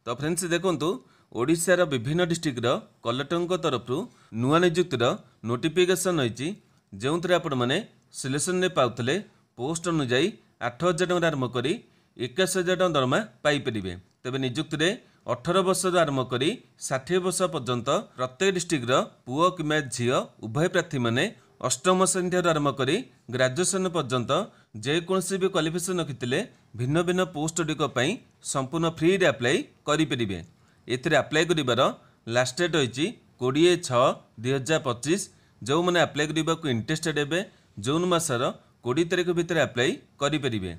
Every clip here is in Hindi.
तो फ्रेंड्स देखंतु ओडिशार विभिन्न डिस्ट्रिक्टर कलेक्टर तरफ नुआ नियुक्तिर नोटिफिकेशन रही जो आपण मैंने सिलेक्शन ने पाते पोस्ट अनुजाई 8,000 टଙ୍କା आरंभ कर 21,000 टଙ୍କା दरमा पाइपर। तेज नियुक्ति में 18 वर्ष आरंभ कर 60 वर्ष पर्यंत प्रत्येक डिस्ट्रिक्टर पुओ कि झी उभय प्रार्थी मैंने अष्टम श्रेणी आरंभ कर ग्रेजुएशन पर्यंत जेकोसी भी क्वालिफिकेशन रखिते भिन्न भिन्न पोस्ट गुड़िक संपूर्ण फ्री अप्लाई करेंगे। एथिरे अप्लाई करिबार लास्ट डेट रही 20/6/2025। जो मैंने अप्लाई करने को इंटरेस्टेड हे जून मासर 20 तारिख भितर अप्लाई करेंगे।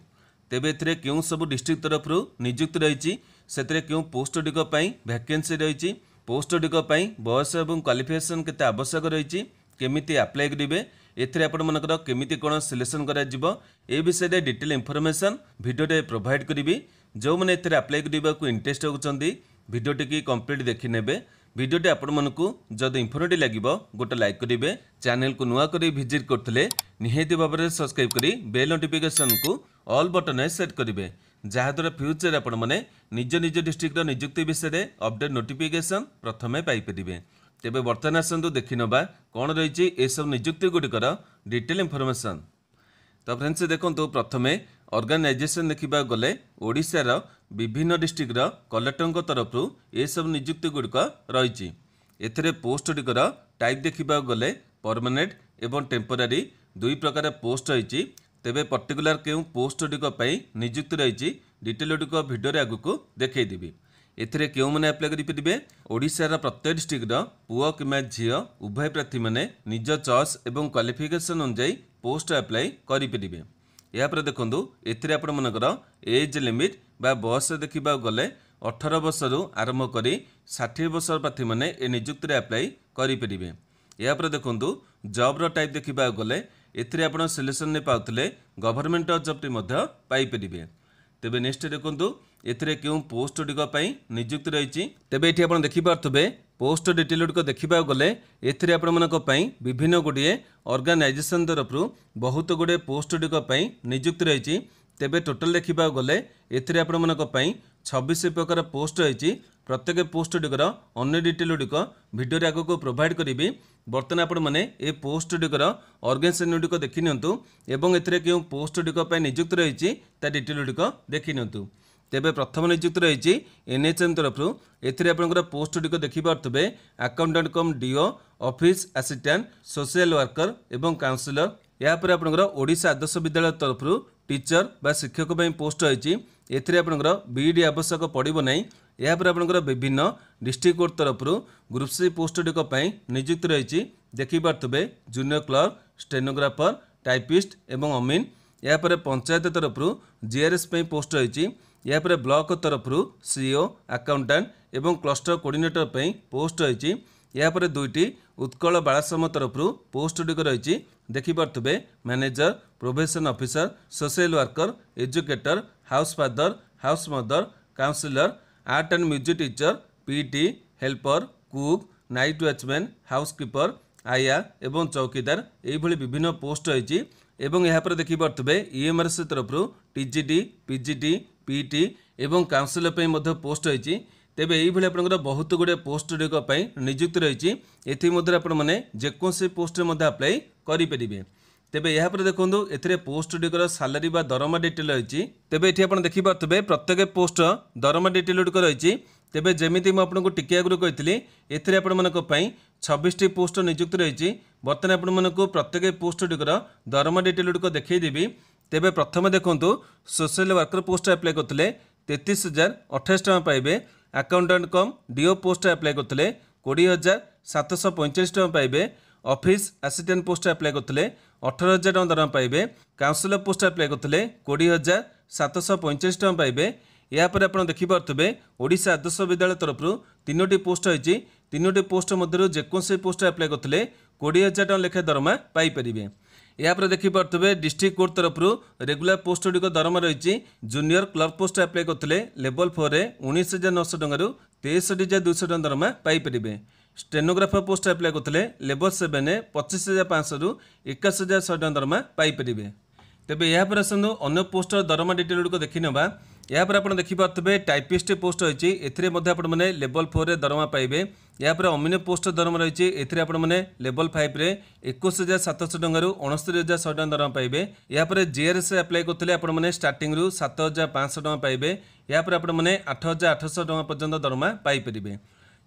तेबे एथिरे क्यों सब डिस्ट्रिक्ट तरफ नियुक्ति रही से क्यों पोस्ट गुड़िक वैकेंसी रही पोस्ट गुड़िक बयस और क्वालिफिकेशन केते आवश्यक रही केमिति अप्लाई करेंगे एथिरे आपण मनकर केमिति कोन सिलेक्शन करा जिवो ए विषय रे डिटेल इनफॉरमेशन वीडियो रे प्रोवाइड करिवि। जो मैंने एथिरे अप्लाई करबा को इंटरेस्ट होउचंदी वीडियो टी कंप्लीट देखि नेबे। वीडियो टी आपण मनकु जद इनफॉर्मेटिव लागिवो गोटे लाइक करिवे। चैनल को नुआ करी विजिट करथिले निहेति भाबरे सब्सक्राइब करी बेल नोटिफिकेशन को ऑल बटन में सेट करिवे जहाद्वारा फ्यूचर आपण माने निज निज डिस्ट्रिक्ट नियुक्ति विषय रे अपडेट नोटिफिकेशन प्रथमे पाई परिबे। तेबे वर्तमान आसतु देखि नबा कोन रहिछि ए सब नियुक्ति गुड़िकर डिटेल इनफॉरमेशन। तो फ्रेंड्स देखंतु प्रथमे ऑर्गेनाइजेशन देखिबा गले ओडिशार विभिन्न डिस्ट्रिक्टर कलेक्टर तरफ ए सब नियुक्ति गुड़िक रही। एथिरे पोस्ट गुड़िकर टाइप देखिबा गले परमानेंट एवं टेम्पोरारी दुई प्रकार पोस्ट रही। तेबे पर्टिकुलर केउ पोस्ट गुड़िक नियुक्ति रही डिटेल गुड़िक वीडियो आगु देखैदेवी। एथिरे क्यों मैंने अप्लाई करेंगे ओडिशार प्रत्येक डिस्ट्रिक्टर पुओ कि झी उभय प्रार्थी मैंने निज चॉइस एवं क्वालिफिकेशन अनुसार पोस्ट अप्लाई करेंगे। यापर देखूँ एथिरे आपण मनकर एज लिमिट बा बयस देखा गले 18 वर्ष आरंभ कर 60 वर्ष प्रार्थी मैंने ए नियुक्ति अप्लाई करेंगे। यापर देखूँ जॉब टाइप देखा गले एथिरे आपण सिलेक्शन ने पाउतले गवर्नमेंट जॉब टी पाइपर। तेबे नेक्स्ट देखंतु एथिरे क्यों पोस्ट गुड़िक नियुक्ति रही। तेबे एठी आपण देखि पारथबे पोस्ट डिटेल गुड़िक देखा गले एथिरे आपण मानक पई विभिन्न गुड़िए ऑर्गेनाइजेशन तरफ बहुत गुड़े पोस्ट गुड़िक नियुक्ति रही। तेबे टोटल देखा गले एथिरे आपण मानक पई 26 प्रकार पोस्ट रही। प्रत्येक पोस्ट गुड़िकर अन्य डिटेल गुड़िक वीडियो आगको प्रोवाइड करी। बर्तमान आपण मैंने ए पोस्ट गुड़िकर ऑर्गेनाइजेशन गुड़िक देखि नियंतु एवं एथिरे क्यों पोस्ट गुड़िक नियुक्ति रही ता डिटेल गुड़िक देखि नियंतु। तेबे प्रथम नियुक्ति रही एनएचएम तरफ एथिरे आपनकर पोस्ट गुड़िक देखि पारथबे accountant cum DO office assistant social worker एवं काउंसिलर। या पर आपनकर ओडिशा आदर्श विद्यालय तरफ टीचर बा शिक्षक पई पोस्ट रही। एथिरे आपनकर बीडी आवश्यक पड़िबो नै। या पर आपनकर विभिन्न डिस्ट्रिक्ट कोर्ट तरफ ग्रुप सी पोस्ट गुड़िक नियुक्ति रही देखि पारथबे जूनियर क्लर्क स्टेनोग्राफर टाइपिस्ट एवं अमीन। या पर पंचायत तरफ जीआरएस पई पोस्ट रही। या पर ब्लॉक तरफ सीओ अकाउंटेंट एवं क्लस्टर कोऑर्डिनेटर पई पोस्ट रही। या पर दुईटी उत्कल बालाश्रम तरफ पोस्ट गुड़िक रही देखि पारथबे manager probation officer social worker educator house father house mother counsellor art and music teacher PT helper cook night watchman housekeeper आया एवं चौकीदार यही विभिन्न पोस्ट रही। एवं यहाँ पर देखि पारथबे ईएमआरसी तरफ टीजीटी पीजीटी पीटी एवं काउंसिलर पे मध्य पोस्ट रही। तेबे यही आपंकर बहुत गुड़े पोस्ट गुड़िक नियुक्ति रही। एमध्य आपण मैंने जेकोसी पोस्ट अप्लाई करेंगे। तेबे यहाँ पर देखो एथिरे पोस्ट गुड़िकर सालारी बा दरमा डिटेल रही। तेबे ये आप देखिपे प्रत्येक पोस्ट दरमा डिटेल गुड़िक रही। तेबे जमीती मुझे टिके आगु कही एथिरे आपण मानक 26टी पोस्ट नियुक्ति रही। बर्तमान आपण मानक प्रत्येक पोस्ट गुड़िकर दरमा डिटेल गुड़िक देखईदेवी। तेबे प्रथम देखो सोशल वर्कर पोस्ट अप्लाई करते 33,028 टଙ୍କା पाइबे। Accountant cum DO post apply करते 20,745 टଙ୍କା पाइबे। ऑफिस असिस्टेंट पोस्ट अप्लाई करते 18,000 टଙ୍କା दरमा पाइबे। काउंसिलर पोस्ट अप्लाई करते 20,745 टଙ୍କା पाइबे। या पर आप देखिपे ओडिशा आदर्श विद्यालय तरफ 3टी पोस्ट रही। 3टी पोस्ट मध्य जेकोसी पोस्ट अप्लाई करते 20,000 टଙ୍କା लेखा दरमा पाइपर। या पर देखिपे डिस्ट्रिक्ट कोर्ट तरफ रेगुलर पोस्ट गुड़िक दरमा रही। जूनियर क्लर्क पोस्ट अप्लाई करते लेवल 4 रे 19,900 टଙ୍କା 63,200 टଙ୍କା दरमा पाइपर। स्टेनोग्राफर पोस्ट अप्लाई करते लेवल 7 25,500 रु 21,100 टଙ୍କା दरमा पाइपर। तेबे यहाँ पर आसतु अन्य पोस्टर दरमा डिटेल गुड़िक देखी ना। यहाँ पर आप देखिपे टाइपिस्ट पोस्ट रही है लेवल 4 रे दरमा पाइबे। यहाँ पर अमीन पोस्ट दरमा रही है आपने लेवल 5 रे 21,700 टଙ୍କା रु 69,100 टଙ୍କା दरमा पाइबे। यहाँ पर जीआरएस अप्लाई करते आपने स्टार्टिंग रु 7,500 टଙ୍କା पाइबे। यहाँ पर आपने 8,800 टଙ୍କା पर्यंत दरमा पाइपर।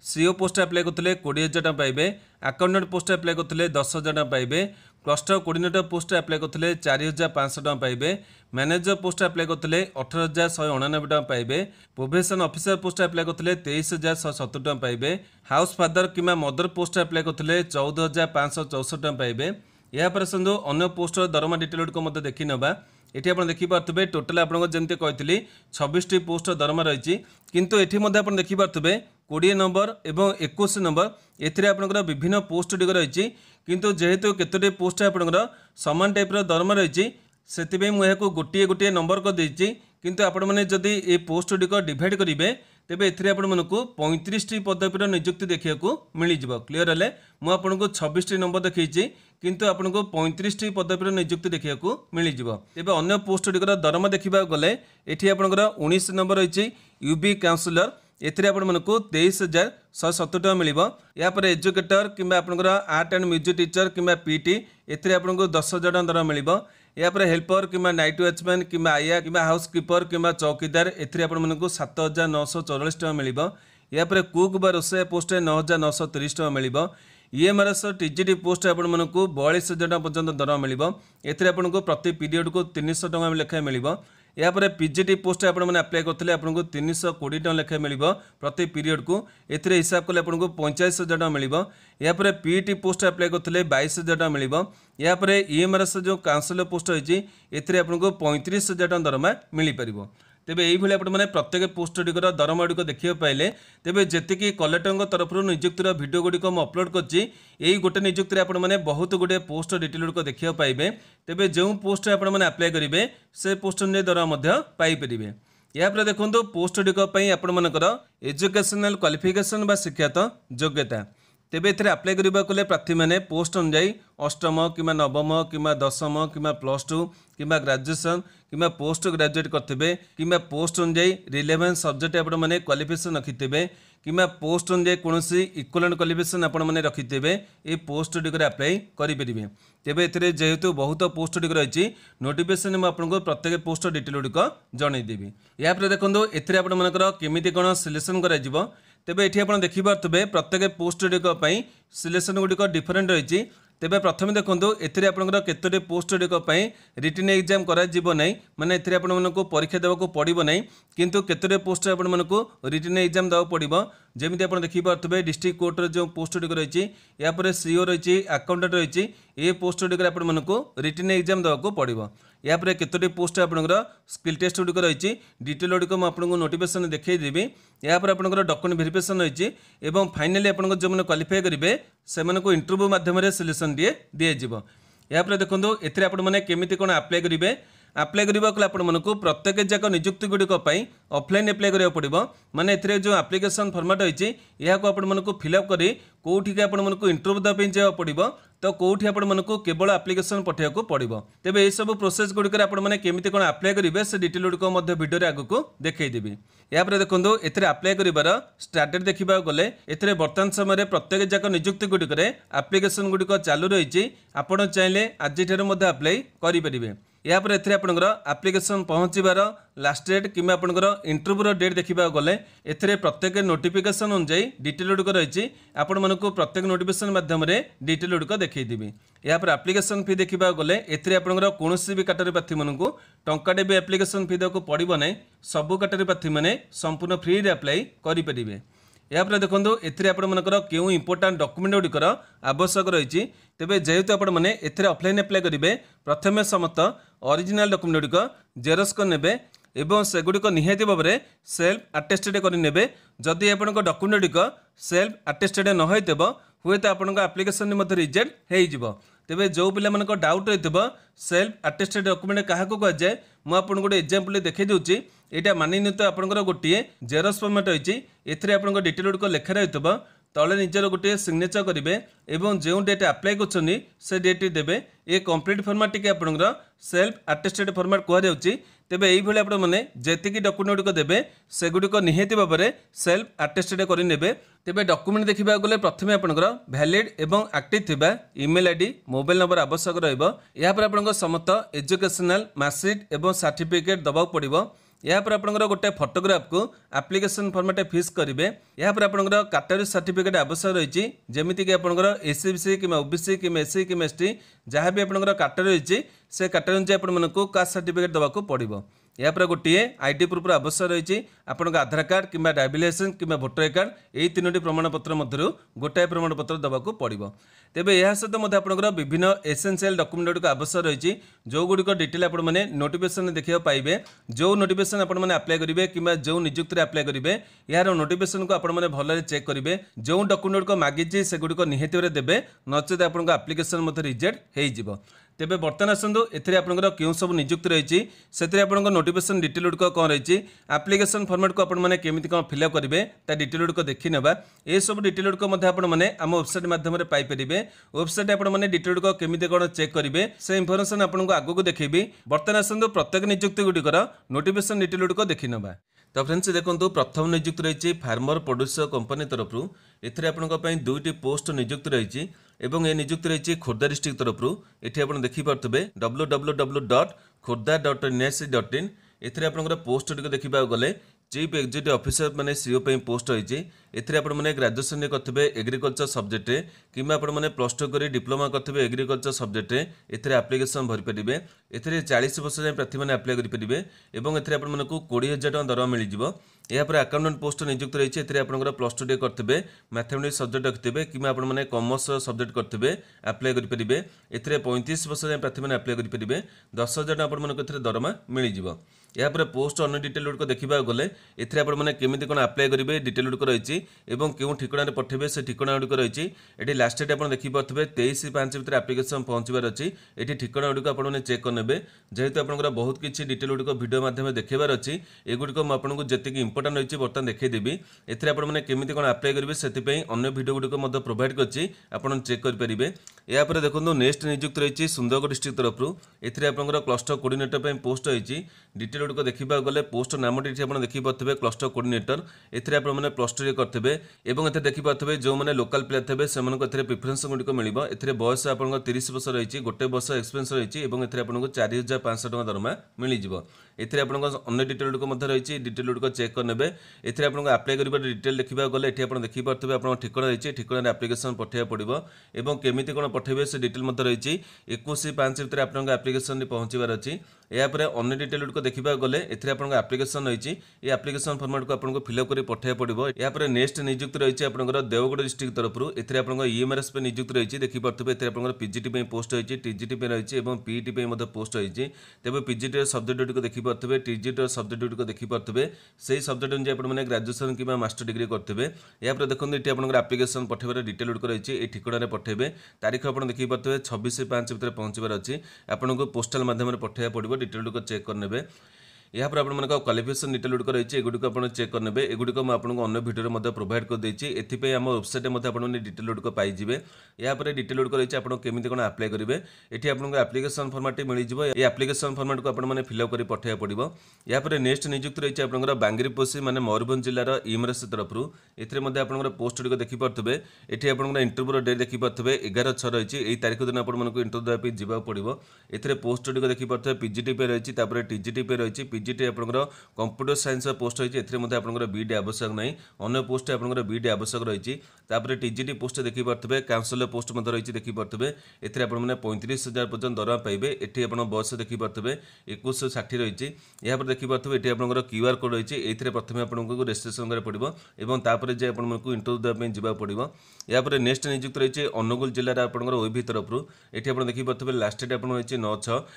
सीओ पोस्ट अप्लाई करते 20,000 टଙ୍କା पाइबे। अकाउंटेंट पोस्ट अप्लाई करते 10,000 टଙ୍କା पाइबे। क्लस्टर कोऑर्डिनेटर पोस्ट अप्लाई करते 4,500 टଙ୍କା पाइबे। मैनेजर पोस्ट अप्लाई करते 18,199 टଙ୍କା पाइबे। प्रोबेशन ऑफिसर पोस्ट अप्लाई करते 23,170 टଙ୍କା पाइबे। हाउस फादर किंवा मदर पोस्ट अप्लाई करते 14,564 टଙ୍କା पाइबे। यहाँ पर आसतु अन्य पोस्टर दरमा डिटेल गुड़िक देखी ना। ये आप देखिपे टोटाल आपको जमी कही 26टी पोस्ट दरमा रही किंतु ये देखिपे 20 नंबर एवं 21 नंबर एपणकर विभिन्न पोस्ट गुड़िक रही किंतु जेहेतु केतोटी पोस्ट आपंकर सामान टाइप्र दरमा रही से मुझे गोटे गोटे नंबर कर देती किंतु आपण मैंने जदि ये पोस्ट गुड़िक डिवाइड करेंगे तेबे एथिरे आपको 35टी पदवीर नियुक्ति देखा मिल जाव। क्लीयर है मुझे 26टी नंबर देखी किंतु आपको 35टी पदवीर नियुक्ति देखा मिल जाव। तेबे अन्य पोस्ट गुड़िकर दरमा देखा गले ये आपंकर 19 नंबर रही यूबी काउंसिलर एथिरे आपको 23,170 टଙ୍କା मिलिबो। या पर एजुकेटर किंबा आपनकर आर्ट एंड म्यूजिक टीचर किंबा पीटी एथिरे आपको 10,000 टଙ୍କା दरमा मिलिबो। या पर हेल्पर किंबा नाइट वॉचमैन किंबा आया किंबा हाउसकीपर किंबा चौकीदार एथिरे आपको 7,944 टଙ୍କା मिलिबो। या पर कुक बा रोषे पोस्ट 9,930 टଙ୍କା मिलिबो। ईएमआरएस टीजीटी पोस्ट आपको 42,000 टଙ୍କା पर्यंत दरमा मिलिबो। एथिरे आपको प्रति पीरियड को 300 टଙ୍କା लेखाएं मिलिबो। या पर पीजीटी पोस्ट आपने अप्लाई करते आपको 320 टଙ୍କା लेखाएं मिलिबो प्रति पीरियड को। एथिरे हिसाब कले आपको 45,000 टଙ୍କା मिलिबो। या पर पीटी पोस्ट अप्लाई करते 22,000 टଙ୍କା मिलिबो। या पर ईएमआरएस जो काउंसिलर पोस्ट रही एथिरे आपको 35,000 टଙ୍କା दरमा मिल पारिबो। तेबे यही आपने प्रत्येक पोस्ट गुड़िकर दरमा गुड़िक देखा पाइले तेबे जेतिकी कलेक्टर तरफ नियुक्तिर भिडियो गुड़िक मुझे अपलोड करी गोटे नियुक्ति आपने बहुत गुटे पोस्ट डिटेल गुड़िक देखा पाइबे। तेबे जो पोस्ट आपने अप्लाई करेंगे से पोस्ट अनुसार दरमा पाइपर। या देखो पोस्ट गुड़िक आपर एजुकेशनल क्वालिफिकेशन बा शिक्षात योग्यता तेबे एथिरे अप्लाई करबा कले प्रार्थी माने पोस्ट अनुसार अष्टम किंबा नवम किंबा दशम किंबा +2 किंबा ग्रेजुएशन किंबा पोस्ट ग्रेजुएट करथिबे किंबा पोस्ट अनुसार रिलेवेंस सब्जेक्ट आपण माने क्वालिफिकेशन रखिथिबे किंबा पोस्ट अनुसार कोनोसी इक्विवेलेंट क्वालिफिकेशन आपण माने रखिथिबे ए पोस्ट गुड़िक अप्लाई करि परिबे। तेबे एथिरे जेहेतु बहुत पोस्ट गुड़िक रही नोटिफिकेशन में आपको प्रत्येक पोस्ट डिटेल गुड़िक जणै देबी। या पर देखो एथिरे आपण मानकर केमिति कोन सिलेक्शन करा जिवो तेबे एठी आपण देखि पारतबे प्रत्येक पोस्ट गुड़िक सिलेक्शन गुड़िक डिफरेंट रही। तेबे प्रथम देखो एथिरे आपनकर केतोटी पोस्ट गुड़िक रिटन एग्जाम करा जिवो नै माने एथिरे आपण मानको परीक्षा देबाको पड़िबो नै किंतु केतोटी पोस्ट आपण मानको रिटन एग्जाम देबाको पड़िबो। जेमिति आपण देखि पारतबे डिस्ट्रिक्ट कोर्ट रे जो पोस्ट गुड़िक रही या पर सीओ रही अकाउंटेंट रही ए पोस्ट गुड़िक आपण मानको रिटन एग्जाम देबाको पड़िबो। या पर केतोटी पोस्ट आपनकर स्किल टेस्ट गुड़िक रही डिटेल गुड़िक मुझे आपको नोटिफिकेशन देखई देबी। या पर आपनकर डॉक्यूमेंट वेरिफिकेशन रही एवं फाइनली आपन जो मैंने क्वालिफाई करेंगे से इंटरव्यू माध्यम सिलेक्शन दिए दिज्व। या पर देखो एथिरे आपण माने केमिति कोन अप्लाई करेंगे अप्लाई करने को आपको प्रत्येक जाक नियुक्ति गुड़िक ऑफलाइन अप्लाई करा पड़ो माने एथिरे जो एप्लिकेशन फॉर्मेट रही यह आपको फिलअप करी कौटिक आपको इंटरव्यू देवाई जावा पड़ो तो कौटी आपको केवल एप्लिकेशन पठाइबा पड़ो। तेबे ये सब प्रोसेस गुड़िक आपने केमिति कोन अप्लाई करेंगे से डिटेल गुड़िक भिडियो आगू देखईदेवी। या देखो एथिरे अप्लाई करिबार स्टार्टेड देखा गले एथिरे वर्तमान समय प्रत्येक जाक नियुक्ति गुड़िक एप्लिकेशन गुड़िक चालू रही आपड़ चाहिए आज अप्लाई करेंगे। या पर एथिरे आपनकर एप्लिकेशन पहुँचबार लास्ट डेट किंबा आपनकर इंटरव्यूर डेट देखा गले एथिरे प्रत्येक नोटिफिकेशन अनुसार डिटेल गुड़िक रही आपण मानकु प्रत्येक नोटिफिकेशन माध्यम डिटेल गुड़िक देखईदेवी। या पर एप्लिकेशन फी देखा गले एथिरे आपनकर कोनोसी भी कैटेगरी प्रार्थी मानकु टंकाटे भी एप्लिकेशन फी देको पड़िबो नै सबु कैटेगरी प्रार्थी माने संपूर्ण फ्री रे अप्लाई करि परिबे। या पर देखो एथिरे आपण मानकर केउ इंपोर्टेंट डॉक्यूमेंट गुड़िकर आवश्यक रही तेबे जेहेतु आपण माने एथिरे ऑफलाइन अप्लाई करेंगे प्रथमे समस्त ओरिजिनल डॉक्यूमेंट गुड़िक जेरक्स कर नेबे एवं सेगुड़िक निहाती भाव में सेल्फ अटेस्टेड करेंगे। जदि आप डॉक्यूमेंट गुड़िक सेल्फ अटेस्टेड न होइतबो हुए तो आपण एप्लिकेशन रिजेक्ट हो। तेबे जो पिला मानक डाउट रही सेल्फ अटेस्टेड डॉक्यूमेंट क्या कहुए मुझे गोटे एग्जांपल देखई दूची यहाँ मानि नित आपंकर गोटे जेरक्स फॉर्मेट रही एथिरे आपन डिटेल गुड़िक लेखा रही तले निजर गोटे सिग्नेचर करेंगे एवं जो डेट अप्लाई कर से डेट देवे। ये कंप्लीट फॉर्मेट टी आपंकर सेल्फ अटेस्टेड फॉर्मेट कहुच्छी। तेबे यही आप जी डॉक्यूमेंट गुड़िक देवे सेगुड़िक निहाती भाव में सेल्फ अटेस्टेड करेंगे। तेबे डॉक्यूमेंट देखा गले प्रथम आपंकर वैलिड एवं एक्टिव थिबा ईमेल आईडी मोबाइल नंबर आवश्यक रहिबो। या पर आपंकर समस्त एजुकेशनल मार्कशीट एवं सर्टिफिकेट दबाक पड़िबो। या पर आपंकर गोटे फोटोग्राफ को एप्लिकेशन फॉर्मेट फिक्स करेंगे। या पर आपंकर कैटेगरी सर्टिफिकेट आवश्यक रही जमीती कि आपंकर एससीबीसी कि ओबीसी कि एससी कि एसटी जहाँ भी आपंकर कैटेगरी रही से कैटेगरी अनुसार आपको कास्ट सर्टिफिकेट दबाक पड़िबो। या पर गोटे आईडी प्रूफ आवश्यक रही आपन आधार कार्ड कि ड्राइविंग लाइसेंस कि भोटर कार्ड यही 3टी प्रमाणपत्र मध्य गोटाए प्रमाणपत्र दबाक पड़िबो। तेबे यह सहित आपंकर विभिन्न एसेंशियल डॉक्यूमेंट गुड़िक आवश्यक रही जो गुड़िक डिटेल आप नोटिफिकेशन देखा पाइबे। जो नोटिफिकेशन आप अप्लाई करेंगे कि जो नियुक्ति अप्लाई करेंगे यार नोटिफिकेशन को आप भल चेक करेंगे। जो डॉक्यूमेंट को मागिची से गुड़िक निहाती भाव देवे नचेत आपको एप्लिकेशन रिजेक्ट हो। तेबे बर्तमान आसतु एथिरे आपनकर क्यों सब नियुक्ति रही से आपंकर नोटिफिकेशन डिटेल गुड़िक कौन रही एप्लिकेशन फॉर्मेट को आपने केमी कौन फिलअप करेंगे ता डिटेल गुड़िक देखी ना। ये सब डिटेल गुड़िक आपने आम वेबसाइट माध्यम पाइपर। वेबसाइट आपने डिटेल गुड़िक केमी कौन चेक करेंगे से इनफर्मेशन आपको आगक देखी। बर्तमान आसतु प्रत्येक नियुक्ति गुड़िकर नोटिफिकेशन डिटेल गुड़िक देखी ना। तो फ्रेंड्स देखो प्रथम नियुक्ति रही फार्मर प्रोड्यूसर कंपनी तरफ एथिरे आपंकर दुईटी पोस्ट नियुक्ति रही एवं ये नियुक्ति रही खोर्धा डिस्ट्रिक्ट तरफ। ये आप देखिपे www.khordha.nic.in एथिरे आपंकर पोस्ट गुड़िक देखा गले चीफ एक्जिक्यूटिव ऑफिसर माने सीओ पे पोस्ट रही। एथिरे आप ग्रेजुएशन करते एग्रीकल्चर सब्जेक्ट कि आपने प्लस टू कर डिप्लोमा करते एग्रीकल्चर सब्जेक्ट एथिरे एप्लिकेशन भरी पारे। एथिरे 40 वर्ष जाए प्रार्थी मैंने अप्लाई करेंगे एवं एथिरे आपको 20,000 टका दरमा मिल जाव। यापर अकाउंटेंट पोस्ट नियुक्त रही है। आपंकर प्लस टू करते मैथमेटिक्स सब्जेक्ट रखिए कि आपने कॉमर्स सब्जेक्ट करते अप्लाई करेंगे। एथिरे 35 वर्ष जाए प्रार्थी मैंने अप्लाई करेंगे 10,000 टका आपको दरमा मिल जाव। यापर पोस्ट अन्य डिटेल गुड़िक देखा गले एथिरे आपने केमी कौन अप्लाई करेंगे डिटेल गुड़िक रही और क्यों ठिकाना पठेबे से ठिकाना गुड़िक रही। ये लास्ट डेट आप देखिपे 23/5 भर एप्लिकेशन पहुँचार अच्छी। ये ठिकाना गुड़िक आपने चेक करने जेहेतु आपंकर बहुत किसी डिटेल गुड़िक वीडियो माध्यम देखार अच्छी। एगुड़िक मुझे जी इंपोर्टां रही बर्तमान देखीदेवी। एथिरे आपने केमी कौन अप्लाई करेंगे से अन्य वीडियो गुड़िक प्रोवाइड करछि आपन चेक करेंगे। यापर देखो नेक्स्ट नियुक्त रही सुंदरगढ़ डिस्ट्रिक्ट तरफ। एथिरे आपंकर क्लस्टर कोऑर्डिनेटर पोस्ट रही डिटेल गुड़िक देखा गले पोस्ट नामटी आप देखिपे क्लस्टर कोऑर्डिनेटर। एथिरे आपने प्लस टू करते और देखिपे जो मैंने लोकल प्लेयर थे से प्रिफरेन्स गुड़िक मिल। एथिरे बयस आप 30 वर्ष रही गोटे वर्ष एक्सपीरियंस रही और एथिरे आपको 4,500 टका दरमा मिल जाव। एथिरे आपंकर अन्य डिटेल गुड़िक रही डिटेल गुड़िक चेक करने। एथिरे आपको अप्लाई कर डिटेल देखा गले ये आप देखिपे आप ठिकाना रही ठिकाना एप्लिकेशन पठाइबा पड़ो और केमी कौन पठेबे से डिटेल रही 21/5 भर आपको एप्लिकेशन पहुँचार अच्छी। यापर अन्य डिटेल गुड़िक देखा गले एथिरे आपको एप्लिकेशन रही ये एप्लिकेशन फॉर्मेट को आपको फिलअप कर पठाइबा पड़ो। यापर नेक्स्ट नियुक्त रही आपंकर देवगढ़ डिस्ट्रिक्ट तरफ। एथिरे आपको ईएमआरएस पे नियुक्त रही देखिपे एथिरे आपंकर पीजीटी पे पोस्ट रही टीजीटी पे रही और पीईटी पे पोस्ट रही। तेज पीजीटी सब्जेक्ट गुड़िक देखिपे टीजीटी सब्जेक्ट गुड़िक देखिपे से सब्जेक्ट अनुसार आपने ग्रेजुएशन कि मास्टर डिग्री करते। यापर देखो ये आपंकर एप्लिकेशन पठाइबार डिटेल गुड़िक रही ठिकाना पठेबे तारीख आप देखिपे 26/5 भर पहुँचार अच्छी। आपको पोस्टाल माध्यम पठाइबा पड़ो डिटेल गुड़िक चेक करने। यहाँ पर आप क्वालिफिकेशन डिटेल गुड़िक रही है एगुड़िक आप चेक करने। एगुड़िक मुझे अन्य भिडियो प्रोवाइड कर देती एथिपाई आम वेबसाइट आपने डिटेल गुड़िक पाइबे। यहाँ पर डिटेल गुड़िक रही है केमी कौन अप्लाई करेंगे ये आपको एप्लिकेशन फॉर्मेट मिल जाव। ये एप्लिकेशन फॉर्मेट को आपने फिलअप कर पठाइबा पड़ो। यहाँ पर नेक्स्ट नियुक्त रही है आपंकर बांगीरपोशी माने मयूरभंज जिलार ईएमआरएस तरफ। एथिरे आपंकर पोस्ट गुड़िक देखिपे ये आपंकर इंटरव्यूर डेट देखिपे 11/6 रही यही तारीख दिन आपको इंटरव्यू देवाई जावाक पड़ो। एथिरे पोस्ट गुड़िक देखिपे पीजीटी पे रही टीजीटी पे रही पीजीटी आपंकर कंप्यूटर साइंस पोस्ट रही है आपंकर बीडी आवश्यक नहीं अन्य पोस्ट आपंकर बीडी आवश्यक रही। टीजीटी पोस्ट देखिपे काउंसिलर पोस्ट रही देखिपे एथिरे आपने 35,000 पर्यटन दरमा पाइबे। ये आप बयस देखिपे 2160 रही। यहाँ पर देखिपे ये आपंकर क्यूआर कोड रही है प्रथम आपको रेजिस्ट्रेशन करा पड़ो और तापर जे आपको इंटरव्यू देवाई जावाक पड़ो। यहाँ पर नेक्स्ट नियुक्त रही है अनुगुल जिलार आपंकर ओईवी तरफ। ये आप देखिपे लास्ट डेट आप रही 9/6 और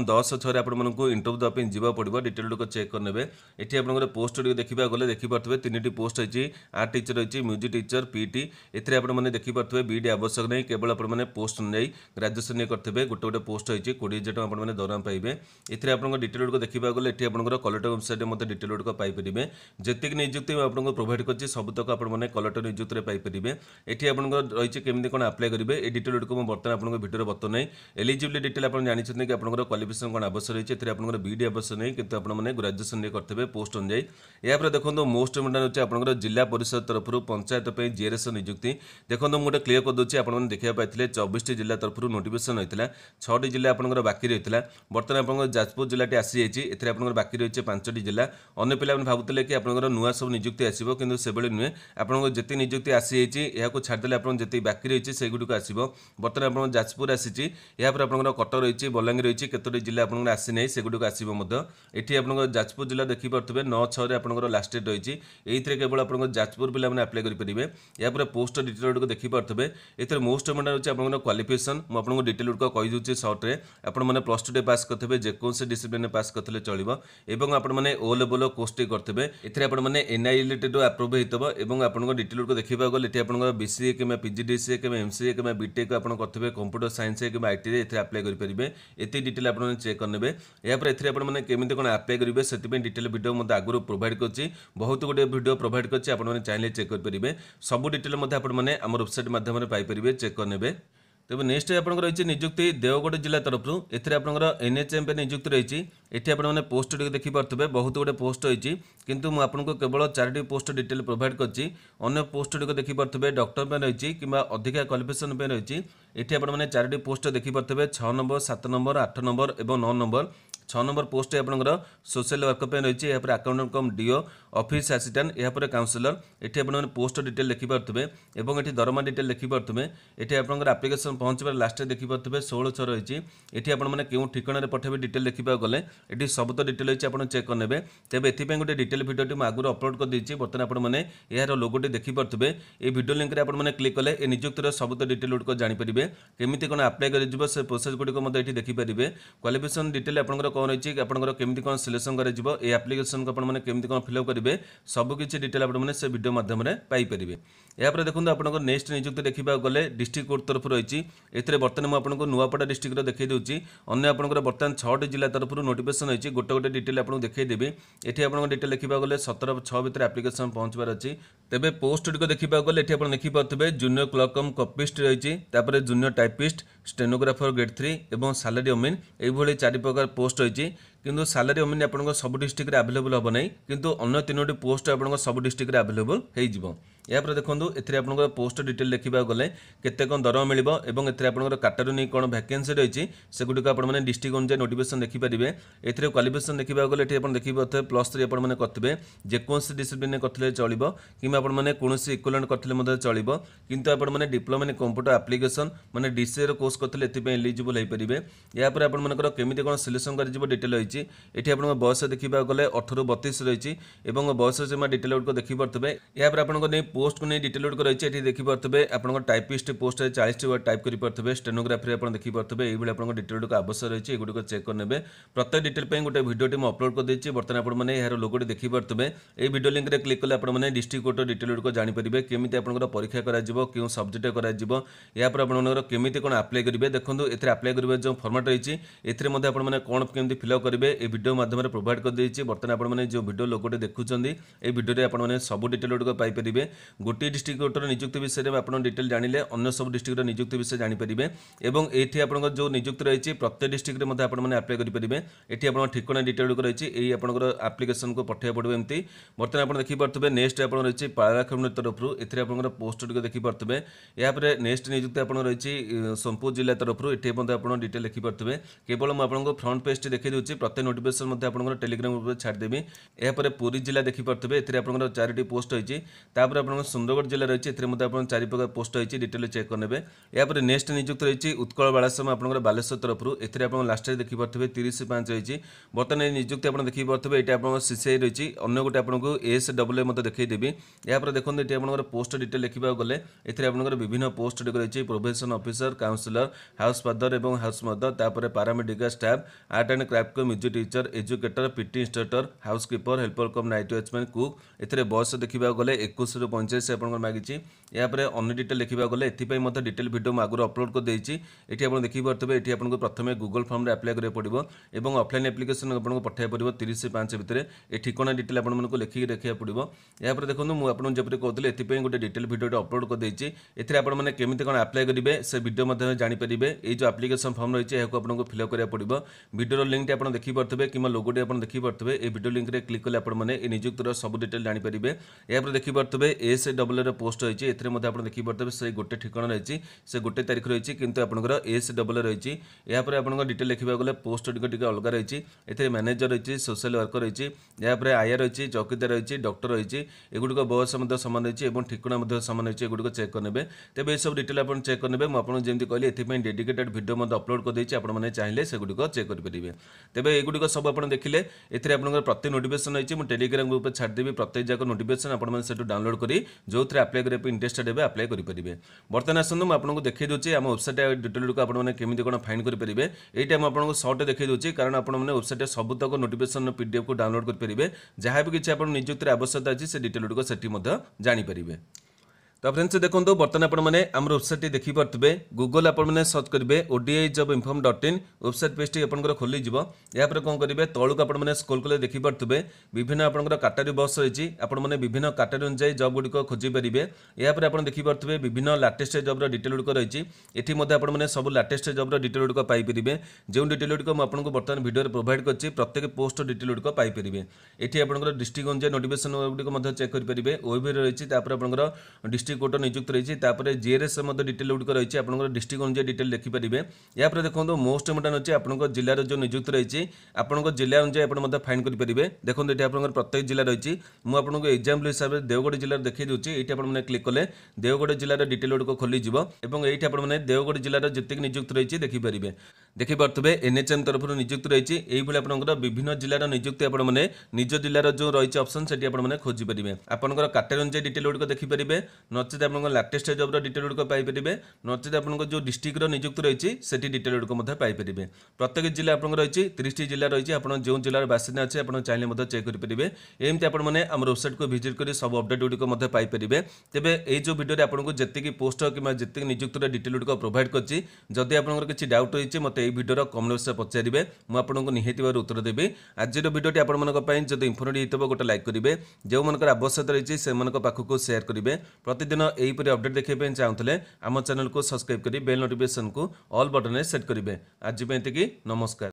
10/6 आपको इंटरव्यू देवाई जावाक पड़ो डिटेल गुड़िक चेक करने। ये आपंकर पोस्ट गुड़िक देखा गले देखिपे 3टी पोस्ट होती आर्ट टीचर रही म्यूजिक टीचर पीटी एथिरे आपने देखिपे बीडी आवश्यक नहीं केवल आपने पोस्ट नहीं ग्राजुएसन करते गोटे गोटे पोस्ट होती 20,000 टଙ୍କା आपने दरमा पाइबे। एथिरे आपंकर डिटेल गुड़िक देखा गले ये आपंकर कलेक्टर वेबसाइट में डिटेल गुड़िक पाइपर जी नियुक्ति आपको प्रोभाइड कर सबुतक आपने कलेक्टर नियुक्ति पाइपर। ये आपंकर रही केमी कौन आप्लाय करेंगे ये डिटेल गुड़िक बर्तमान आपको भिडियो बता एलिजिबिलिटी डिटेल आप जानते कि आपंकर क्वालिफिकेशन कौन आवश्यक रही है आपंकर बीडी आवश्यक नहीं कि आपने ग्राजुएसन करते पोस्ट अनुଯାयी। या देखो मोस्ट इम्पोर्टाट होती है जिला परिषद तरफ पंचायत जीआरएस नियुक्ति। देखो मुझे गोटे क्लियर करदे आपने देखा पाई 24 जिला तरफ नोटिफिकेशन होता है 6टी जिला आपंकर बाकी रही है। बर्तमान आप जाजपुर जिलाटी आसी जाइए आपंकर बाकी रही है 5टी जिला। अन्य पिला भावुले कि आपंकर नुआ सब नियुक्ति आसो कि से नुहे आपंकर जी नियुक्ति आसी जाइए छाड़दे आप जी बाकी रही है से गुड़िक आसो। बर्तमान आप जाजपुर आसी यापर आपंकर कटक रही बलांगीर रही केतोटी जिला आपंकर आसी ना से गुड़िक आसो। ये आपंकर जाजपुर जिला देखिपे 9/6 आपंकर लास्ट डेट रही है केवल आपंकर जाजपुर पिला आप्लाय करेंगे। यापर पोस्ट डिटेल गुड़िक देखिपे ये मोस्ट इम्पोर्टाट होती है क्वालिफिकेशन मुझे डिटेल गुड़िक कहीदे सर्ट्रे आपने +2 पास करते जेकोसी डिसिप्लिन पास करते चलो और आपने ओ लेवल कोर्स करते आपने NILT आप्रुव होता आपको डिटेल गुड़िक देखा गले ये आप BCA कि PGDCA कि MCA कि बीटेक आप करते कंप्यूटर साइंस कि IT आप्लाय करेंगे। ये डिटेल आप चेक करने यापर आपने केमी कौन आप्लाय करेंगे से डिटेल वीडियो मत आगुरी प्रोभाइड कर बहुत गुटे वीडियो प्रोभाइड कर चाहिए चेक करेंगे सब डिटेल आपने आम वेबसाइट माध्यम पाइपर चेक करने। तेज नेक्स्ट आपंकर रही नियुक्ति देवगढ़ जिला तरफ एथिरे आपंकर NHM नियुक्ति रही ये आपने पोस्ट देखिपे बहुत गुटे पोस्ट होती किंतु मुझे केवल 4टी पोस्ट डिटेल प्रोभाइड करछि। अन्य पोस्ट गुड़िक देखिपे डॉक्टर पे रही कि अधिका क्वालिफिकेशन पे रही ये आपने 4टी पोस्ट देखिपे 6 नंबर 7 नंबर 8 नंबर और 9 नंबर। 6 नंबर पोस्ट आपंकर सोशल वर्क पे रही है accountant cum DO office assistant यापर काउंसिलर ये आपने पोस्ट डिटेल देखिपे ये दरमा डिटेल देखिपे ये आपंकर आप्लिकेसन पहुँचार लास्ट देखिपे 16/6 रही ये आपने क्यों ठिकाना पठेबे डिटेल देखा गले ये सब तो डिटेल होती है चेक करने। तेज ये गोटे डिटेल भिडियो आगुरी अपलोड कर देती बर्तमान आपने यार लोगोटी देखिपे ये भिडियो लिंक आपने क्लिक कले ये नियुक्तिर सब तो डिटेल गुड़िक जानीपर केमी कौन आप्लाय कर से प्रोसेस गुड़िक ये देखिपारे क्वालिफिकेशन डिटेल आपंकर कौन रही आपंकर केमी कौन सिलेक्शन कर एप्लिकेशन को आपने केमी कौन फिलअप करेंगे सबकि डिटेल आपने से वीडियो माध्यम पाइपर। यापर देखो आपंकर नेक्स्ट नियुक्ति देखा गले डिस्ट्रिक्ट कोर्ट तरफ रही है बर्तमान मुझे आपको नुआपड़ा डिस्ट्रिक्ट देखी दूसरी अन्य आपंकर बर्तमान 6टी जिला तरफ नोटिफिकेशन होती गोटे गोटे डिटेल आपको देखीदेवी ये आपको डिटेल देखा गले 17/6 भितर एप्लिकेशन पहुँचबार अच्छी। तेज पोस्ट गुड़िक देखा गले ये आप देखिपे जूनियर क्लर्क कम कपिस्ट रही जूनियर टाइपिस्ट स्टेनोग्राफर ग्रेड 3 और सालारी अमीन ये 4 प्रकार पोस्ट रही किंतु सालारी अमीन आप सब डिस्ट्रिक्ट आवेलेबल हम ना किंतु अन्य 3टी पोस्ट आप सब डिस्ट्रिक्ट आवेलेबल हो। यापर देखो ये आपंकर पोस्ट डिटेल देखा गले केते कौन दरमा मिल आपंकर कैटेगरी कौन वैकेंसी रही से गुड़िक आपने डिस्ट्रिक्ट अनुसार नोटिफिकेशन देखिपारे। ये क्वालिफिकेशन देखा गले ये देखिए +3 आपने करते जेकोसी डिसिप्लिन करते चलो कि आपने कौन इक्विवेलेंट करते चलो किंतु आपने डिप्लोमा इन कंप्यूटर एप्लिकेशन माने DCA कोर्स करते एलिजिबल हो पारे। यापर आपर केमी कौन सिलेक्शन कर डिटेल रही ये आप बयस देखा गले 18 ରୁ 32 रही बयस सीमा डिटेल गुड़िक देखिपे। यापर आपको पोस्ट को नहीं डिटेल गुड़िक रही है देखिपे आप टाइपिस्ट पोस्ट 40 वर्ड टाइप करेंगे स्टेनोग्राफी आप देखिपे ये आप डिटेल गुड़िक आवश्यक रही है गुड़िक चेक करने। प्रत्येक डिटेल गोटे भिडियो मुझे अपलोड कर देती बर्तमान आपने यार लोगोटी देखिपे ये भिडियो लिंक रे क्लिक कले आपने डिस्ट्रिक्ट कोर्ट डिटेल गुड़िक जानीपर केमी आपंकर परीक्षा क्यों सब्जेक्ट कर आपंकर केमी कौन आप्लाय करेंगे। देखो ये आप्लाय करेंगे जो फॉर्मेट रही है आपने कौन केमी फिलअप करेंगे ये भिडियो माध्यम प्रोभाइड कर देती बर्तमान आपने जो भिडियो लोगोटे देखुं ये भिडियो आपने सब डिटेल गुड़िक पाइपर गोटे डिस्ट्रिक्ट कोर्टर नियुक्ति विषय में आप डिटेल जानिले अन्य सब डिस्ट्रिक्ट नियुक्ति विषय जानीपारे और ये आप जो नियुक्ति रही प्रत्येक डिस्ट्रिक्ट में आपने आप्लाय करेंगे। ये आप ठिकाना डिटेल गुड़िक रही आपंकर आप्लिकेसन को पठाइबा पड़ो एमती बर्तमान आप देखिपे नेक्स्ट आप रही पाराखंड तरफ ये आपंकर पोस्ट गुड़िक देखिपे। यापर नेक्स्ट नियुक्ति आप रही सोनपुर जिला तरफ ये आप डिटेल देखिपे केवल मुझे फ्रंट पेज देखी दूसरी प्रत्येक नोटिफिकेशन आप टेलीग्राम ग्रुप छाड़देवी। यापर पुरी जिला देखिपे ये आप 4टी पोस्ट होती आप आपन सुंदरगढ़ जिला रही है चारि प्रकार पोस्ट रही डिटेल चेक करने यापर नेक्स्ट नियुक्त रही उत्कल बालाश्रम आप बालेश्वर तरफ एथिरे लास्ट देखिपे 30/5 रही बर्तमान नियुक्ति आप देखिपे ये आप सीसीआई रही अन्न गोटे आपको ASAA देखईदेवी यापर देखते ये आप पोस्ट डिटेल देखा गले एथिरे विभिन्न पोस्ट रही probation officer counsellor house father और हाउस मदर तापर paramedical staff art and craft को music teacher educator PT instructor housekeeper helper cum night watchman cook एथिरे बयस देखा गले 21 ରୁ 85 आप मागिची यापर अन्य डिटेल देखा गले एपाई डिटेल वीडियो मैं आगुरी अपलोड कर देती ये आप देखिपे ये आपको प्रथम गूगल फॉर्म अप्लाई करा पड़ो और ऑफलाइन एप्लिकेशन आपको पठाई पड़ो 30/5 भितर ये ठिकाना डिटेल आपको लिखिक देखा पड़ो यापर देखो मुझे जब कहती एपाई गोटे डिटेल वीडियो अपलोड कर देती एपने केमी कौन अप्लाई करेंगे से वीडियो जानीपारे ये जो एप्लिकेशन फॉर्म रही है आपको फिलअप करा पड़ो वीडियो लिंक आप देखिपे कि लोगोटी आप देखिपे ये वीडियो लिंक क्लिक कले आपने नियुक्तर सब डिटेल जानीपारे यापर देखिपे ASAA पोस्ट रही है आप देखिपे से गोटे ठिकाना रही से गोटे तारीख रही कि आपंकर ASAA रही यापर आप डिटेल देखा गले पोस्ट टी अलग रही है मैनेजर रही सोशल वर्कर रही यापर आया रही चौकीदार रही डॉक्टर रही एगुड़िक बयस सामान रही है ठिकाना सामान रही है एगुड़िक चेक करने तेज ये सब डिटेल आप चेक करने मुझे जमी कहली ये डेडिकेटेड वीडियो अपलोड कर देती आपने चाहिए से गुड़िक चेक करेंगे तेज एगुड़िक सब आप देखिले आप प्रत्येक नोटिफिकेशन रही है टेलीग्राम ग्रुप छाड़देवी प्रत्येक जाक नोटिफिकेशन आपको डाउनलोड कर जो अप्लाई करने इंटरेस्टेड है अप्लाई करेंगे बर्तमान आसतु मुझे देखी दूसरी आम वेबसाइट डिटेल गुड आपने केमी कौन फाइंड करेंगे ये आपको सर्ट देखी दूसरी कारण आपने वेबसाइट सबुतक नोटिफिकेशन PDF को डाउनलोड करेंगे जहाँ भी किसी आप नियुक्ति आवश्यकता अच्छी से डिटेल गुड़ से जानीपारे तो फ्रेंड्स देखो बर्तमान आपने आम वेबसाइट देखिपे गूगल आपने सर्च करेंगे ODIJobinform.in वेबसाइट पेज आप खोलीज यापर कौन करेंगे तौक आपने स्क्रॉल कले देखिपे विभिन्न आपंकर कैटेगरी बस रही आपने विभिन्न कैटेगरी अनुसार जॉब गुड़िक खोजी पारे यापर आप देखिपे विभिन्न लाटेस्ट जॉब डिटेल गुड़िक रही है आपने सब लाटेस्ट जॉब डिटेल गुड़िक पाइपर जो डिटेल गुड़िक मुझे बर्तमान वीडियो प्रोवाइड कर प्रत्येक पोस्ट डिटेल गुड़िक पाइपर ये आपंकर डिस्ट्रिक्ट अनुसार नोटिफिकेशन गुड़िक चेक करेंगे OAV रही आपंकर डिस्ट्रिक्ट कोर्ट नियुक्त रही GRS डिटेल गुड़िक रही है डिस्ट्रिक्ट अनुसार डिटेल देखिपारे यापर देखो मोस्ट इम्पोर्टेंट अच्छे आप जिलार जो नियुक्त रही आपंक जिला अनुसार आप फाइंड करेंगे देखो ये आप प्रत्येक जिला रही मुझे एग्जाम्पल हिसाब से देवगढ़ जिले देखी दूसरी ये आपने क्लिक कले देवगढ़ जिलार डिटेल गुड़िक खोलीज और ये आपने देवगढ़ जिलार जितक नियुक्त रही देखिपारे देखिपे NHM तरफ नियुक्त रही है आपंकर विभिन्न जिलार नियुक्ति आपने निज जिलार जो रही ऑप्शन से आपने खोजी पारे आपंकर कैटेगरी अनुसार डिटेल गुड़िक देखिपारे नचेत आप लाटेस्ट जॉब डिटेल गुड़िक पाइपर नचेत आप जो डिस्ट्रिक्ट नियुक्त रही है डिटेल गुड़िक पाइपर प्रत्येक जिला आप रही 30 जिला रही है आप जो जिलार बासिंदा अच्छे आप चाहिए चेक करेंगे एमती आपने आम वेबसाइट को विजिट कर सब अपडेट गुड़िक पाइपर तेज ये जो वीडियो आपको जी पोस्ट कि जी नियुक्त डिटेल गुड़िक प्रोवाइड करछि जदि आपंकर किसी डाउट रही है मतलब ये वीडियो कमेंट बॉक्स में पचारे मुझे निहाती उत्तर देवी आज वीडियो आपंप जब इनफर्मेटिव होता गोटे लाइक करेंगे जो मनकर आवश्यकता रही से पाखक सेयार करेंगे प्रतिदिन यहीपरि अपडेट देखा चाहूँगे आम चैनल को सब्सक्राइब कर बेल नोटिफिकेशन को ऑल बटन सेट करेंगे आज नमस्कार।